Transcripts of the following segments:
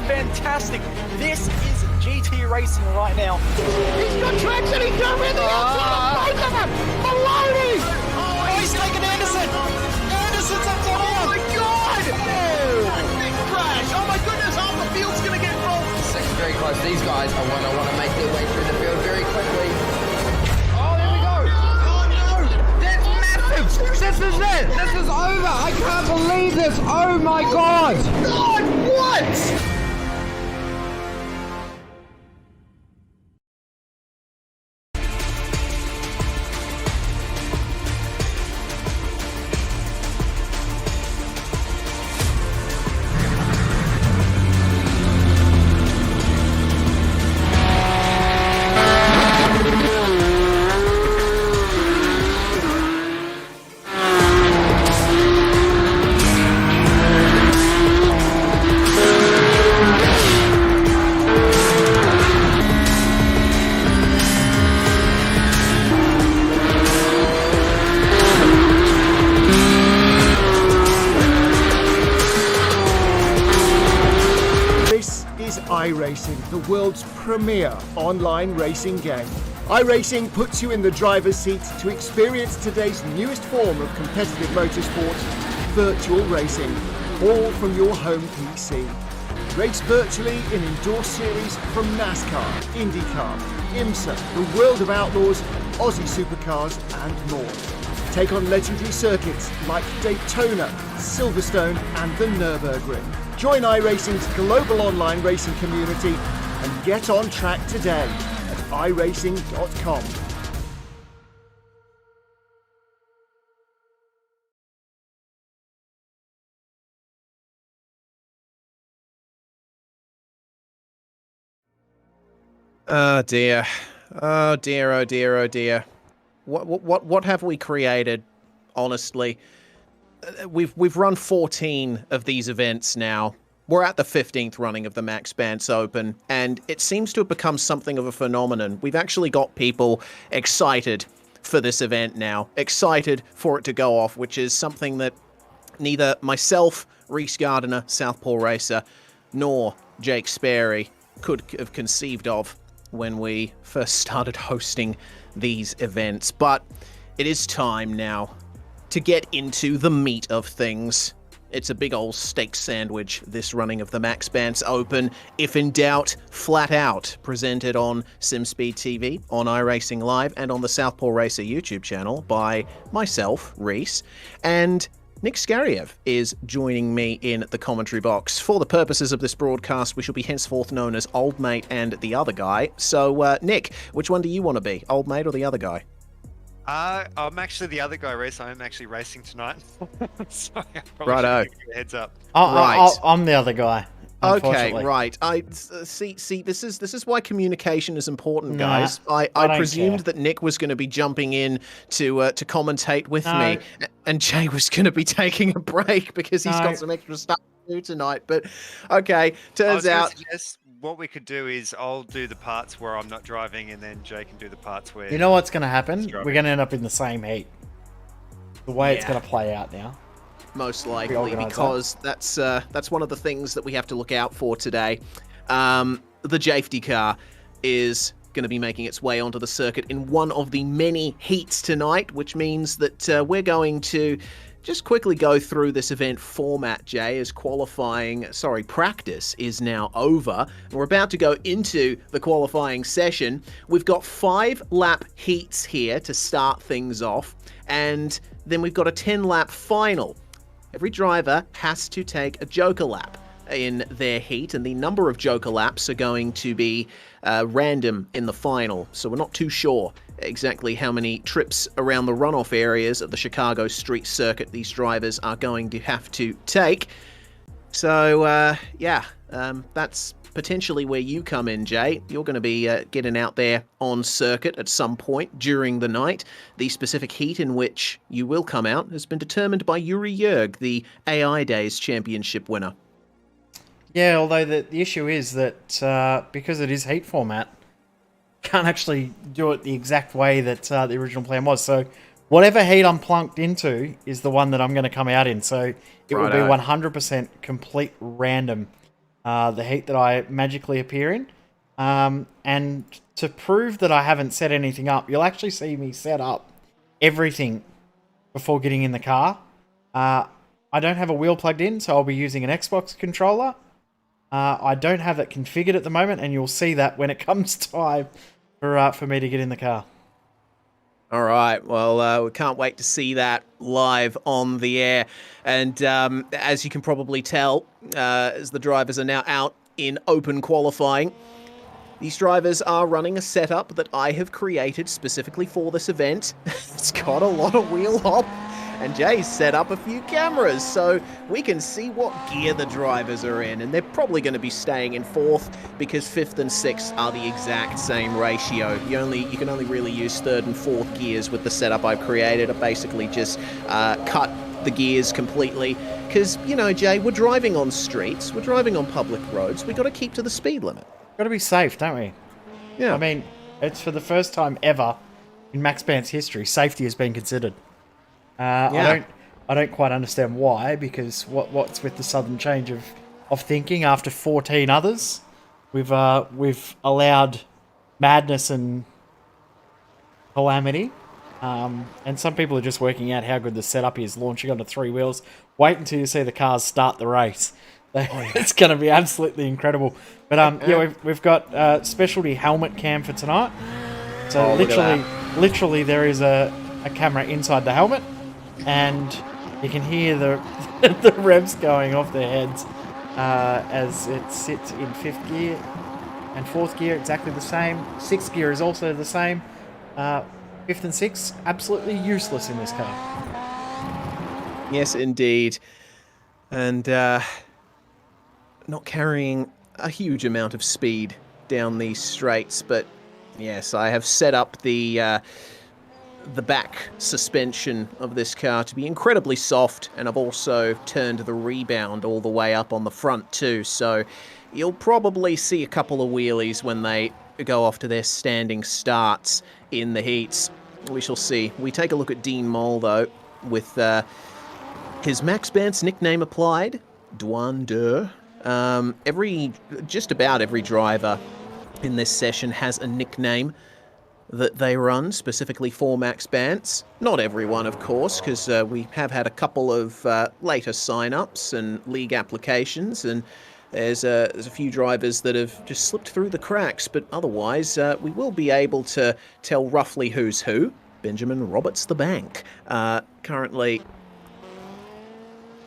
fantastic. This is GT racing right now. He's got traction, he's got rid of the outside, both of them! Maloney! Oh, he's taken Anderson! Anderson's up to Oh my god! Oh. Big crash! Oh my goodness, half the field's gonna get rolled! Second very close. These guys are want to make their way through the field very quickly. Oh, here we go! Oh no! That's massive! This is it! This is over! I can't believe this! Oh my god! God, what? iRacing, the world's premier online racing game. iRacing puts you in the driver's seat to experience today's newest form of competitive motorsport, virtual racing, all from your home PC. Race virtually in indoor series from NASCAR, IndyCar, IMSA, the World of Outlaws, Aussie Supercars and more. Take on legendary circuits like Daytona, Silverstone and the Nürburgring. Join iRacing's global online racing community and get on track today at iRacing.com. Oh dear. Oh dear, oh dear, oh dear. What have we created, honestly? We've run 14 of these events now. We're at the 15th running of the Maxx Bantz Open, and it seems to have become something of a phenomenon. We've actually got people excited for this event now, excited for it to go off, which is something that neither myself, Reese Gardiner, Southpaw Racer, nor Jake Sperry could have conceived of when we first started hosting these events. But it is time now to get into the meat of things. It's a big old steak sandwich, this running of the Maxx Bantz Open. If in doubt, flat out, presented on SimSpeed TV, on iRacing Live, and on the Southpaw Racer YouTube channel by myself, Reese, and Nick Skariev is joining me in the commentary box. For the purposes of this broadcast, we shall be henceforth known as Old Mate and the Other Guy. So, Nick, which one do you want to be, Old Mate or the Other Guy? I'm actually the other guy, Reese. I'm actually racing tonight. Sorry, I probably Righto. should give you a heads up. I'm the other guy. Okay, right. I see. This is why communication is important, guys. I presumed that Nick was going to be jumping in to commentate with me, and Jay was going to be taking a break because he's got some extra stuff to do tonight. But okay, turns out. What we could do is I'll do the parts where I'm not driving, and then Jay can do the parts where. You know what's going to happen? We're going to end up in the same heat. The way it's going to play out now. Most likely, because that's one of the things that we have to look out for today. The Jafety car is going to be making its way onto the circuit in one of the many heats tonight, which means that we're going to just quickly go through this event format, Jay, as practice is now over. And we're about to go into the qualifying session. We've got 5-lap heats here to start things off, and then we've got a 10-lap final. Every driver has to take a joker lap in their heat, and the number of joker laps are going to be random in the final, so we're not too sure exactly how many trips around the runoff areas of the Chicago street circuit these drivers are going to have to take. So, that's potentially where you come in, Jay. You're going to be getting out there on circuit at some point during the night. The specific heat in which you will come out has been determined by Yuri Yerg, the AI Days Championship winner. Yeah, although the issue is that because it is heat format, can't actually do it the exact way that the original plan was. So whatever heat I'm plunked into is the one that I'm going to come out in. So it will be 100% complete random the heat that I magically appear in. And to prove that I haven't set anything up, you'll actually see me set up everything before getting in the car. I don't have a wheel plugged in, so I'll be using an Xbox controller. I don't have it configured at the moment, and you'll see that when it comes time for me to get in the car. All right. Well, we can't wait to see that live on the air. And as you can probably tell, as the drivers are now out in open qualifying, these drivers are running a setup that I have created specifically for this event. It's got a lot of wheel hop. And Jay's set up a few cameras so we can see what gear the drivers are in. And they're probably going to be staying in 4th because 5th and 6th are the exact same ratio. You can only really use 3rd and 4th gears with the setup I've created. I basically just cut the gears completely because, you know, Jay, we're driving on streets, we're driving on public roads. We've got to keep to the speed limit. Got to be safe, don't we? Yeah. I mean, it's for the first time ever in Maxx Bantz history, safety has been considered. I don't quite understand why, because what's with the sudden change of thinking after 14 others? We've allowed madness and calamity, and some people are just working out how good the setup is, launching onto 3 wheels. Wait until you see the cars start the race. It's going to be absolutely incredible. But we've got specialty helmet cam for tonight. So literally there is a camera inside the helmet. And you can hear the revs going off their heads as it sits in 5th gear and 4th gear, exactly the same. 6th gear is also the same. 5th and 6th, absolutely useless in this car. Yes, indeed. And not carrying a huge amount of speed down these straights, but yes, I have set up the back suspension of this car to be incredibly soft, and I've also turned the rebound all the way up on the front too, so you'll probably see a couple of wheelies when they go off to their standing starts in the heats. We shall see. We take a look at Dean Moll though, with his Maxx Bantz nickname applied, Dwan Dur. Just about every driver in this session has a nickname that they run specifically for Maxx Bantz. Not everyone, of course, because we have had a couple of later sign-ups and league applications, and there's a few drivers that have just slipped through the cracks, but otherwise we will be able to tell roughly who's who. Benjamin Roberts the Bank, currently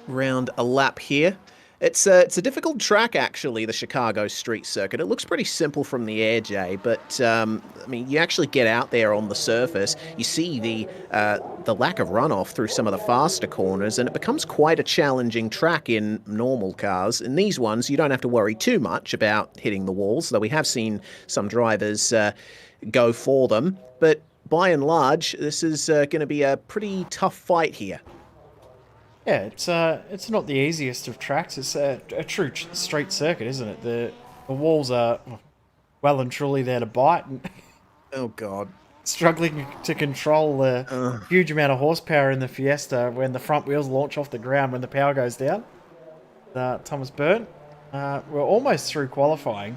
round a lap here. It's a difficult track, actually, the Chicago street circuit. It looks pretty simple from the air, Jay, but I mean, you actually get out there on the surface, you see the lack of runoff through some of the faster corners, and it becomes quite a challenging track in normal cars. In these ones, you don't have to worry too much about hitting the walls, though we have seen some drivers go for them. But by and large, this is going to be a pretty tough fight here. Yeah, it's not the easiest of tracks. It's a true street circuit, isn't it? The walls are well and truly there to bite. And oh, God. Struggling to control the huge amount of horsepower in the Fiesta when the front wheels launch off the ground when the power goes down. Thomas Byrne. We're almost through qualifying.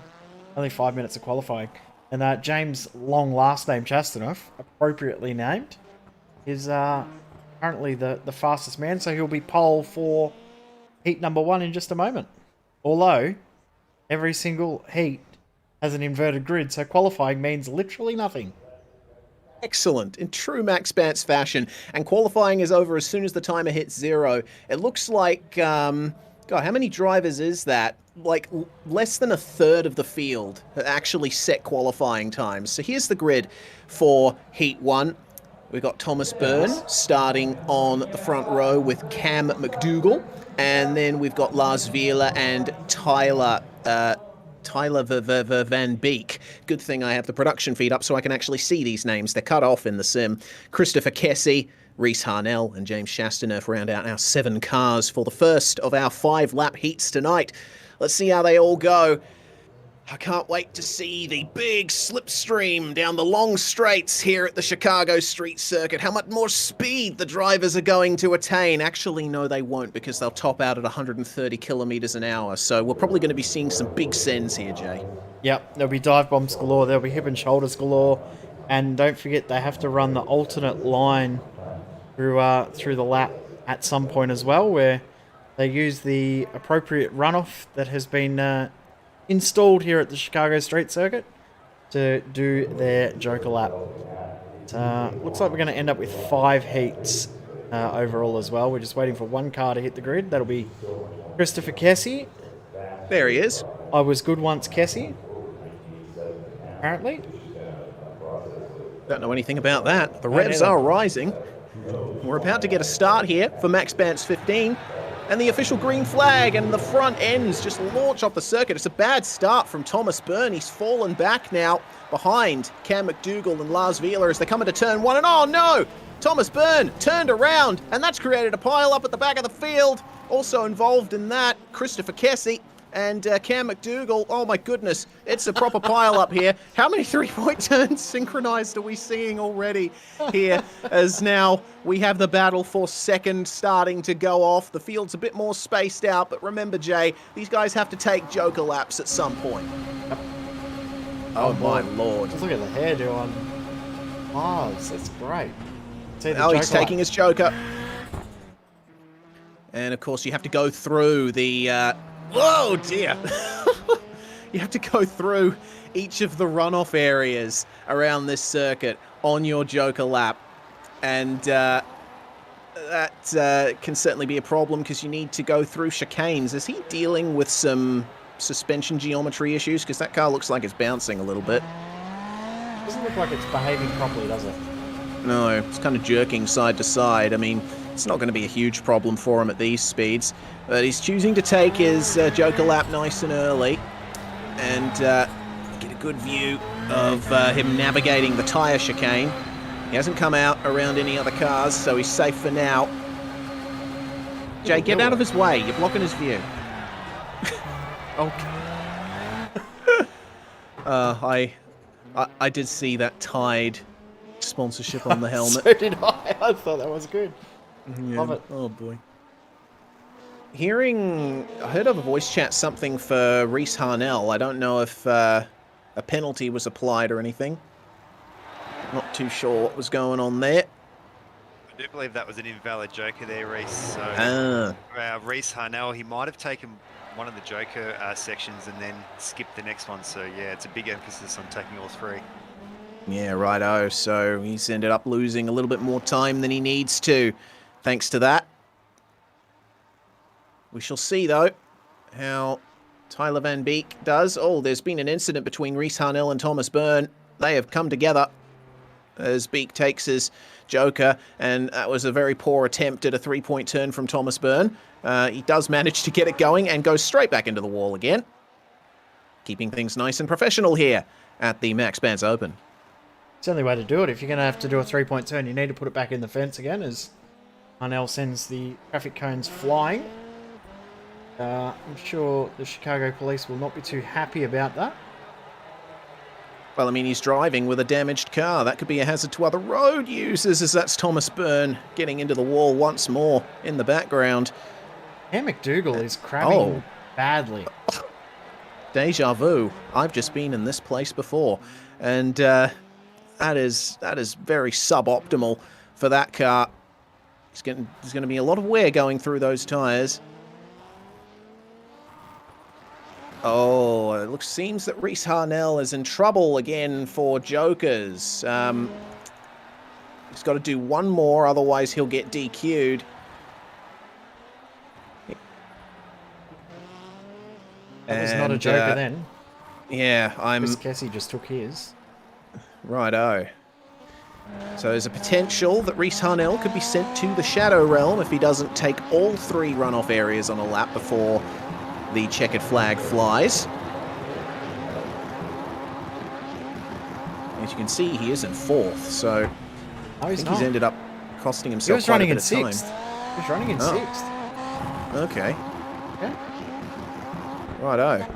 Only 5 minutes of qualifying. And James Long last name Chastanoff, appropriately named, is currently the fastest man, so he'll be pole for heat number 1 in just a moment. Although, every single heat has an inverted grid, so qualifying means literally nothing. Excellent, in true Maxx Bantz fashion, and qualifying is over as soon as the timer hits 0. It looks like, God, how many drivers is that? Like, less than a third of the field actually set qualifying times. So here's the grid for heat 1. We've got Thomas Byrne starting on the front row with Cam McDougall. And then we've got Lars Vierler and Tyler Van Beek. Good thing I have the production feed up so I can actually see these names. They're cut off in the sim. Christopher Kessie, Reese Harnell and James Chastanoff round out our 7 cars for the first of our 5 lap heats tonight. Let's see how they all go. I can't wait to see the big slipstream down the long straights here at the Chicago Street Circuit. How much more speed the drivers are going to attain. Actually, no, they won't, because they'll top out at 130 kilometers an hour. So we're probably going to be seeing some big sends here, Jay. Yep, there'll be dive bombs galore, there'll be hip and shoulders galore, and don't forget they have to run the alternate line through the lap at some point as well, where they use the appropriate runoff that has been installed here at the Chicago Street Circuit to do their Joker lap. Looks like we're going to end up with 5 heats overall as well. We're just waiting for one car to hit the grid. That'll be Christopher Kessie. There he is. I was good once, Kessie. Apparently. Don't know anything about that. The revs are rising. We're about to get a start here for Maxx Bantz 15. And the official green flag and the front ends just launch off the circuit. It's a bad start from Thomas Byrne. He's fallen back now behind Cam McDougall and Lars Wheeler as they come into turn 1. And oh no! Thomas Byrne turned around, and that's created a pile up at the back of the field. Also involved in that, Christopher Kessie and Cam McDougall. Oh my goodness, it's a proper pile up here. How many 3-point turns synchronized are we seeing already here, as now we have the battle for second starting to go off. The field's a bit more spaced out, but remember, Jay, these guys have to take Joker laps at some point. Oh my lord. Just look at the hairdo on Mars. That's great. Oh, he's taking his Joker. And of course you have to go through the whoa, dear. You have to go through each of the runoff areas around this circuit on your Joker lap. And that can certainly be a problem because you need to go through chicanes. Is he dealing with some suspension geometry issues? Because that car looks like it's bouncing a little bit. Doesn't look like it's behaving properly, does it? No, it's kind of jerking side to side. I mean, it's not going to be a huge problem for him at these speeds. But he's choosing to take his Joker lap nice and early and get a good view of him navigating the tyre chicane. He hasn't come out around any other cars, so he's safe for now. Jay, get out of his way. You're blocking his view. Okay. I did see that Tide sponsorship on the helmet. So did I. I thought that was good. Yeah. Love it. Oh boy. I heard of a voice chat something for Reese Harnell. I don't know if a penalty was applied or anything. Not too sure what was going on there. I do believe that was an invalid Joker there, Reese. So Reese Harnell, he might have taken one of the Joker sections and then skipped the next one. So yeah, it's a big emphasis on taking all 3. Yeah, righto. So he's ended up losing a little bit more time than he needs to, thanks to that. We shall see, though, how Tyler Van Beek does. Oh, there's been an incident between Reese Harnell and Thomas Byrne. They have come together as Beek takes his Joker, and that was a very poor attempt at a 3-point turn from Thomas Byrne. He does manage to get it going and goes straight back into the wall again. Keeping things nice and professional here at the Maxx Bantz Open. It's the only way to do it. If you're going to have to do a 3-point turn, you need to put it back in the fence again as Harnell sends the traffic cones flying. I'm sure the Chicago police will not be too happy about that. Well, I mean, he's driving with a damaged car. That could be a hazard to other road users, as that's Thomas Byrne getting into the wall once more in the background. Cam McDougall is crabbing badly. Deja vu. I've just been in this place before. And that is very suboptimal for that car. There's going to be a lot of wear going through those tyres. Oh, it seems that Reese Harnell is in trouble again for Jokers. He's got to do one more, otherwise he'll get DQ'd. That was not a Joker then. Yeah, Chris Kessie just took his. Righto. So there's a potential that Reese Harnell could be sent to the Shadow Realm if he doesn't take all 3 runoff areas on a lap before the checkered flag flies. As you can see, he is in 4th, so I think he's ended up costing himself. He was running in 6th. He was running in 6th. Okay. Yeah. Righto.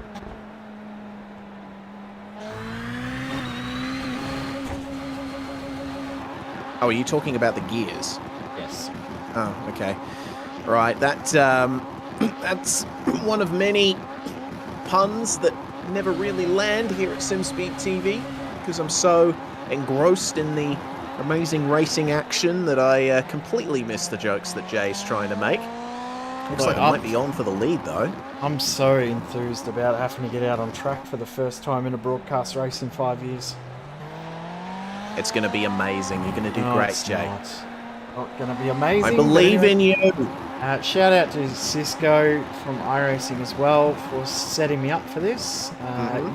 Oh, are you talking about the gears? Yes. Oh, okay. Right, that's one of many puns that never really land here at SimSpeed TV because I'm so engrossed in the amazing racing action that I completely miss the jokes that Jay's trying to make. Looks like I might be on for the lead, though. I'm so enthused about having to get out on track for the first time in a broadcast race in 5 years. It's going to be amazing. You're going to do great, Jay. Not going to be amazing. I believe in you. Shout out to Cisco from iRacing as well for setting me up for this.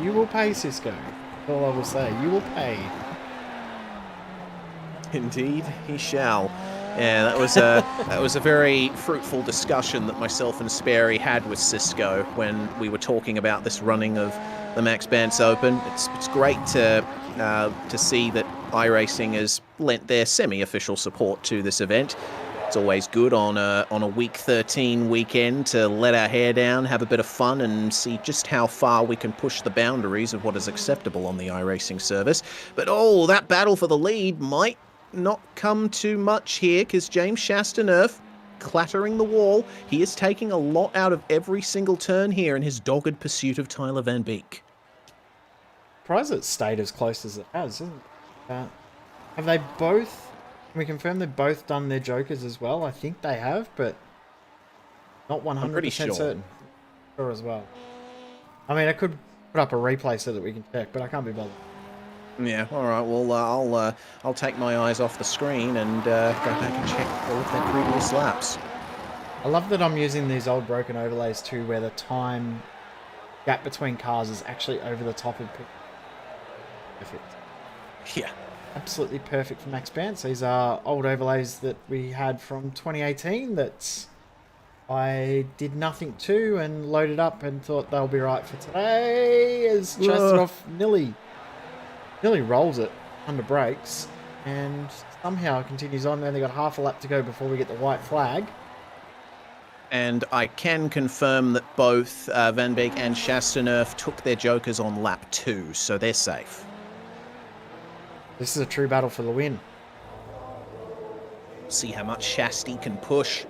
You will pay, Cisco. That's all I will say. You will pay. Indeed, he shall. Yeah, that was a very fruitful discussion that myself and Sperry had with Cisco when we were talking about this running of the Maxx Bantz Open. It's great to see that iRacing has lent their semi-official support to this event. It's always good on a week 13 weekend to let our hair down, have a bit of fun, and see just how far we can push the boundaries of what is acceptable on the iRacing service. But that battle for the lead might not come too much here, because James Chastaneuf clattering the wall. He is taking a lot out of every single turn here in his dogged pursuit of Tyler Van Beek. Surprised it stayed as close as it has, isn't it? Have they both... Can we confirm they've both done their jokers as well? I think they have, but not 100% certain. Sure as well. I mean, I could put up a replay so that we can check, but I can't be bothered. Yeah, all right. Well, I'll take my eyes off the screen and go back and check all of their previous laps. I love that I'm using these old broken overlays too, where the time gap between cars is actually over the top of people. Perfect. Yeah. Absolutely perfect for Maxx Bantz. These are old overlays that we had from 2018 that I did nothing to and loaded up and thought they'll be right for today. As Chastaneuf nearly rolls it under brakes and somehow continues on. They only got half a lap to go before we get the white flag. And I can confirm that both Van Beek and Chastaneuf took their jokers on lap 2, so they're safe. This is a true battle for the win. See how much Shasty can push.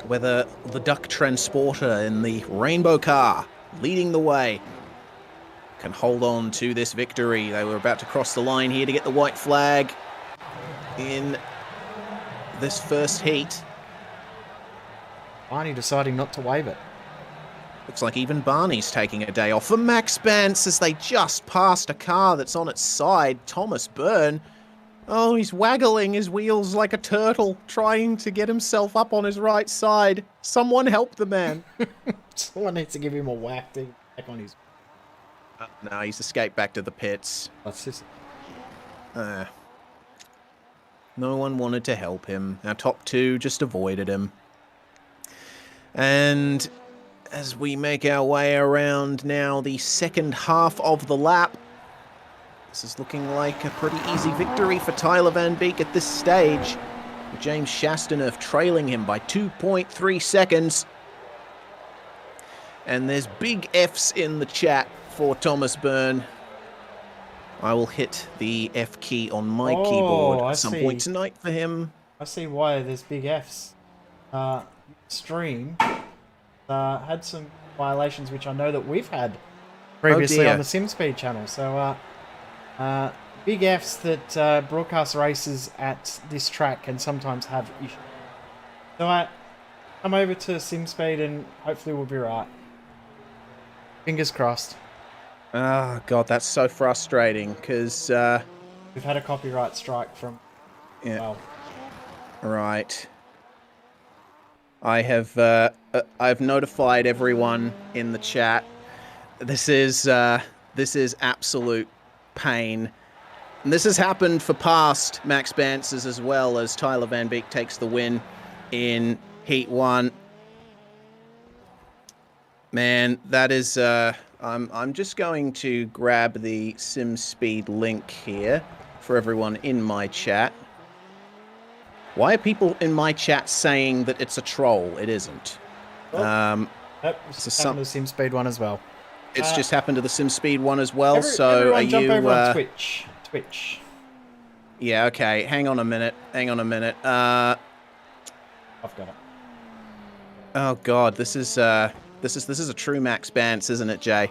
Whether the Duck Transporter in the Rainbow Car, leading the way, can hold on to this victory. They were about to cross the line here to get the white flag in this first heat. Barney deciding not to wave it. Looks like even Barney's taking a day off for Maxx Bantz as they just passed a car that's on its side. Thomas Byrne. Oh, he's waggling his wheels like a turtle, trying to get himself up on his right side. Someone help the man. Someone needs to give him a whack to back on his... No, he's escaped back to the pits. That's just... No one wanted to help him. Our top two just avoided him. And as we make our way around now the second half of the lap, this is looking like a pretty easy victory for Tyler Van Beek at this stage. James Chastaneuf trailing him by 2.3 seconds. And there's big F's in the chat for Thomas Byrne. I will hit the F key on my keyboard at some point tonight for him. I see why there's big F's. Stream had some violations, which I know that we've had previously on the SimSpeed channel. So big F's that broadcast races at this track can sometimes have issues. So come over to SimSpeed and hopefully we'll be right. Fingers crossed. Oh, God, that's so frustrating because... we've had a copyright strike from... Yeah. Well. Right. I've notified everyone in the chat. This is absolute pain. And this has happened for past Maxx Bantz's as well, as Tyler Van Beek takes the win in Heat 1. Man, that is... I'm just going to grab the SimSpeed link here for everyone in my chat. Why are people in my chat saying that it's a troll? It isn't. Happened to the SimSpeed one as well. It's just happened to the SimSpeed one as well. So everyone are jump you? Over on Twitch. Yeah, okay. Hang on a minute. Hang on a minute. I've got it. Oh god, this is a true Maxx Bantz, isn't it, Jay?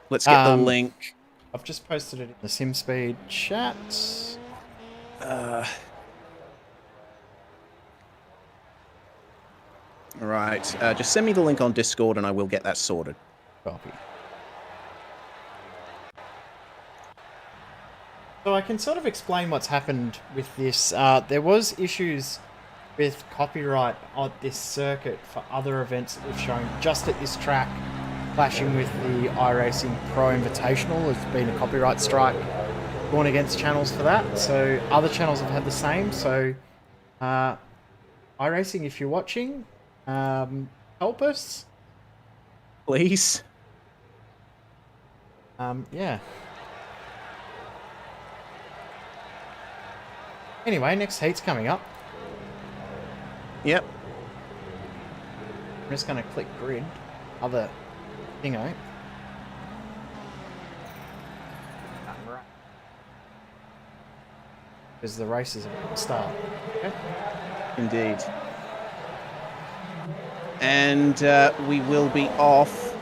Let's get the link. I've just posted it in the SimSpeed chat. Right. Just send me the link on Discord and I will get that sorted. Copy. So I can sort of explain what's happened with this. There was issues with copyright on this circuit for other events that we've shown just at this track, clashing with the iRacing Pro Invitational. There's been a copyright strike gone against channels for that. So other channels have had the same. So iRacing, if you're watching, help us. Please. Yeah. Anyway, next heat's coming up. Yep. I'm just going to click grid. Other thingo. Because the race is about to start. Okay. Indeed. And we will be off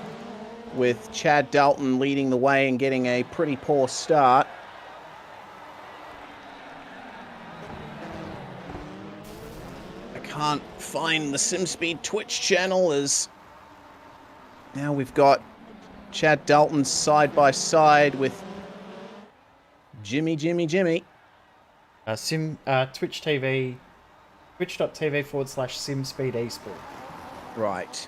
with Chad Dalton leading the way and getting a pretty poor start. I can't find the SimSpeed Twitch channel as now we've got Chad Dalton side by side with Jimmy. Twitch TV, twitch.tv/SimSpeed Esport. Right.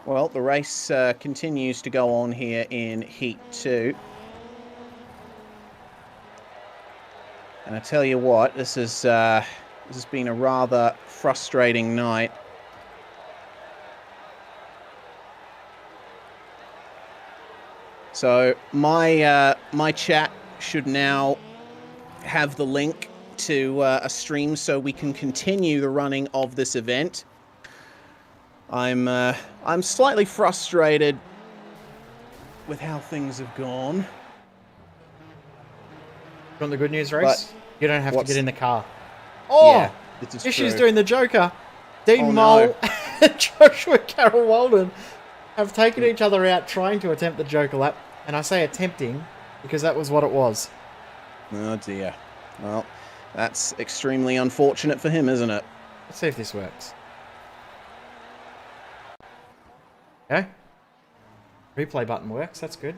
Well, the race continues to go on here in Heat 2. And I tell you what, this has been a rather frustrating night. So my chat should now have the link to a stream so we can continue the running of this event. I'm slightly frustrated with how things have gone. You want the good news, Race? You don't have to get in the car. Oh, yeah, this is she's true. doing the Joker. Dean Mole and Joshua Carroll Walden have taken each other out trying to attempt the Joker lap. And I say attempting because that was what it was. Oh dear. Well, that's extremely unfortunate for him, isn't it? Let's see if this works. Okay. Replay button works. That's good.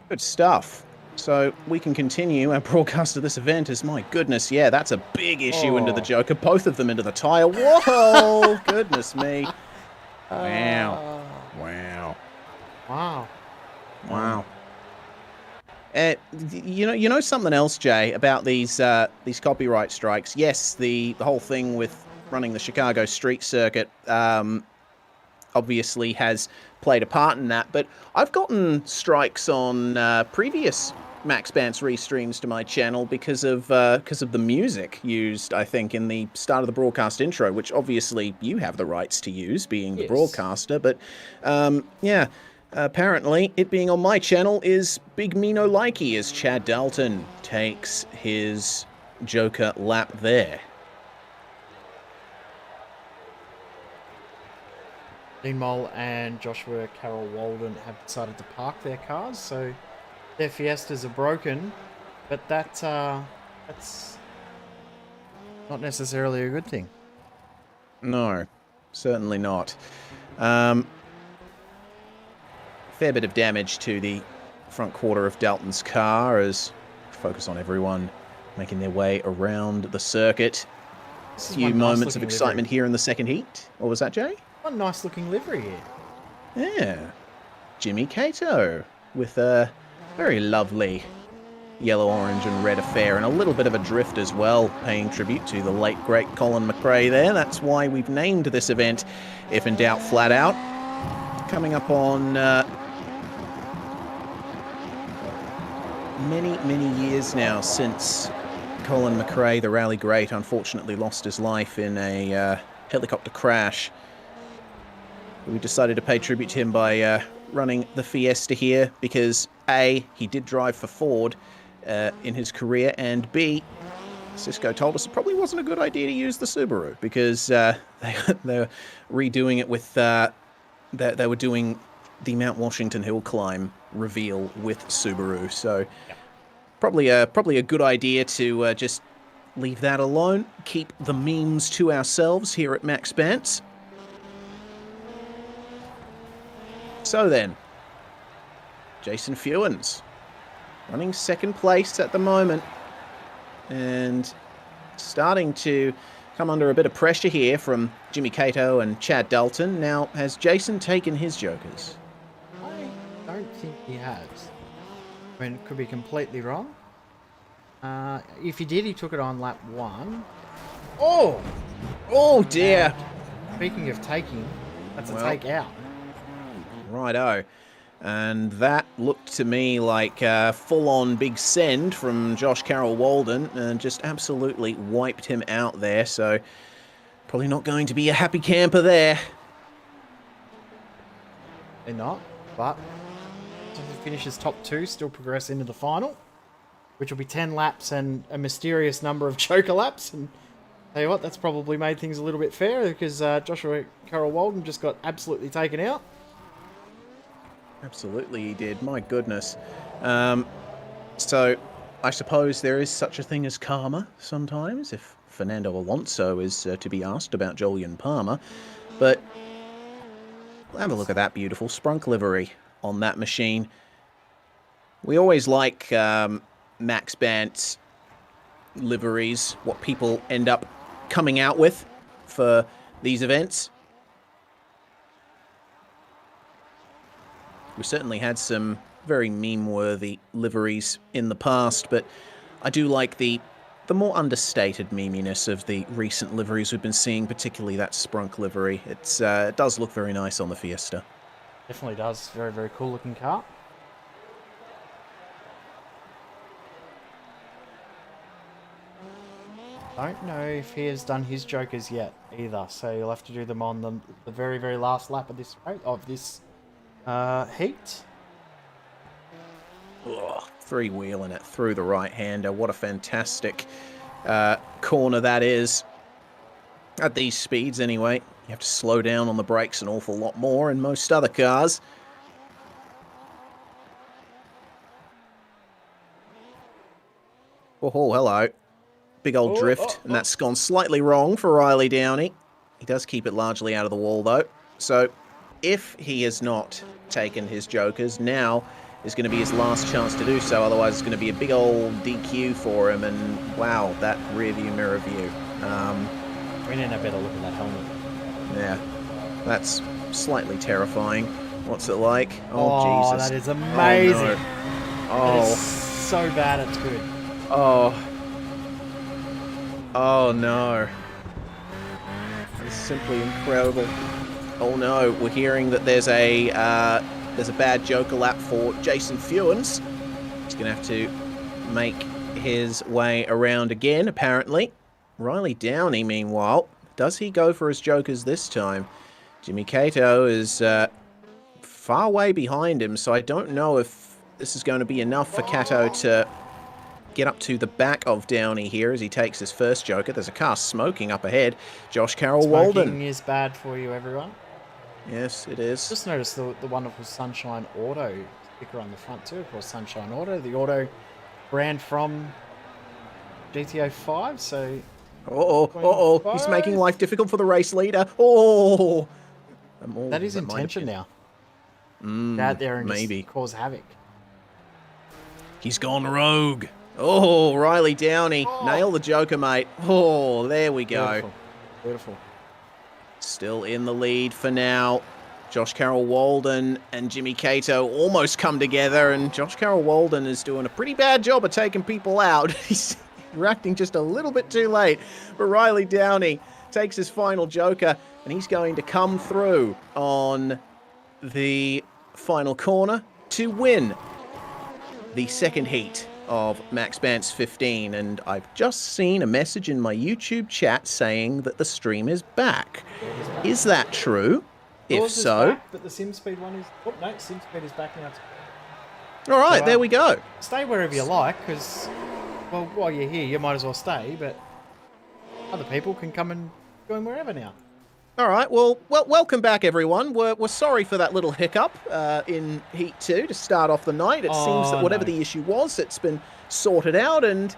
Good stuff. So we can continue our broadcast of this event as, my goodness, yeah, that's a big issue into the Joker. Both of them into the tyre. Whoa! Goodness me. Wow. Wow. Wow. Wow. You know something else, Jay, about these copyright strikes? Yes, the whole thing with running the Chicago street circuit obviously has played a part in that, but I've gotten strikes on previous Maxx Bantz restreams to my channel because of the music used, I think, in the start of the broadcast intro, which obviously you have the rights to use, being the broadcaster, but yeah. Apparently, it being on my channel is Big Me No Likey as Chad Dalton takes his Joker lap there. Dean Mole and Joshua Carroll Walden have decided to park their cars, so their Fiestas are broken, but that's not necessarily a good thing. No, certainly not. Fair bit of damage to the front quarter of Dalton's car as focus on everyone making their way around the circuit. A few moments of excitement here in the second heat. What was that, Jay? What a nice looking livery here. Yeah. Jimmy Cato with a very lovely yellow, orange and red affair and a little bit of a drift as well, paying tribute to the late, great Colin McRae there. That's why we've named this event If in Doubt, Flat Out. Coming up on many years now since Colin McRae, the rally great, unfortunately lost his life in a helicopter crash We decided to pay tribute to him by running the Fiesta here because A, he did drive for Ford in his career, and B, Cisco told us it probably wasn't a good idea to use the Subaru because they were redoing it with... they were doing the Mount Washington Hill climb reveal with Subaru, so probably a good idea to just leave that alone, keep the memes to ourselves here at Maxx Bantz. So then, Jason Fewens running second place at the moment and starting to come under a bit of pressure here from Jimmy Cato and Chad Dalton. Now, has Jason taken his jokers? I don't think he has. I mean, it could be completely wrong. If he did, he took it on lap 1. Oh! Oh dear! Speaking of taking, that's a take out. Righto. And that looked to me like a full-on big send from Josh Carroll Walden and just absolutely wiped him out there. So probably not going to be a happy camper there. They're not, but if he finishes top 2, still progress into the final, which will be 10 laps and a mysterious number of choker laps. And tell you what, that's probably made things a little bit fairer because Joshua Carroll Walden just got absolutely taken out. Absolutely he did, my goodness. So I suppose there is such a thing as karma sometimes, if Fernando Alonso is to be asked about Jolyon Palmer. But have a look at that beautiful sprunk livery on that machine. We always like Maxx Bantz liveries, what people end up coming out with for these events. We certainly had some very meme-worthy liveries in the past, but I do like the more understated meminess of the recent liveries we've been seeing, particularly that sprunk livery. It does look very nice on the Fiesta. Definitely does. Very, very cool looking car. Don't know if he has done his jokers yet either, so you'll have to do them on the very, very last lap of this heat. Three-wheeling it through the right-hander. What a fantastic corner that is. At these speeds, anyway, you have to slow down on the brakes an awful lot more in most other cars. Oh, hello. Big old drift, and that's gone slightly wrong for Riley Downey. He does keep it largely out of the wall, though. So, if he has not taken his jokers, now is going to be his last chance to do so. Otherwise, it's going to be a big old DQ for him. And wow, that rear view mirror view. We need a better look at that helmet. Yeah, that's slightly terrifying. What's it like? Oh, Jesus. That is amazing. Oh, no. That is so bad, it's good. Oh no. It's simply incredible. Oh no, we're hearing that there's a bad joker lap for Jason Fewens. He's going to have to make his way around again, apparently. Riley Downey, meanwhile, does he go for his jokers this time? Jimmy Cato is far way behind him, so I don't know if this is going to be enough for Cato to get up to the back of Downey here as he takes his first joker. There's a car smoking up ahead. Josh Carroll Walden. Smoking is bad for you, everyone. Yes, it is. Just noticed the wonderful Sunshine Auto sticker on the front too. Of course, Sunshine Auto, the auto brand from GTO 5. So, he's making life difficult for the race leader. Oh, that is intention now. Get out there and maybe just cause havoc. He's gone rogue. Oh, Riley Downey, nail the joker, mate. Oh, there we go. Beautiful. Beautiful. Still in the lead for now. Josh Carroll Walden and Jimmy Cato almost come together, and Josh Carroll Walden is doing a pretty bad job of taking people out. He's reacting just a little bit too late. But Riley Downey takes his final joker, and he's going to come through on the final corner to win the second heat of Maxx Bantz 15, and I've just seen a message in my YouTube chat saying that the stream is back. Is that true? If Yours is so, back, but the SimSpeed one is... Oh, no, SimSpeed is back now. all right, So, there we go. Stay wherever you like, because, well, while you're here, you might as well stay, but other people can come and join wherever now. All right, well, welcome back, everyone. We're sorry for that little hiccup in Heat 2 to start off the night. It seems that whatever the issue was, it's been sorted out, and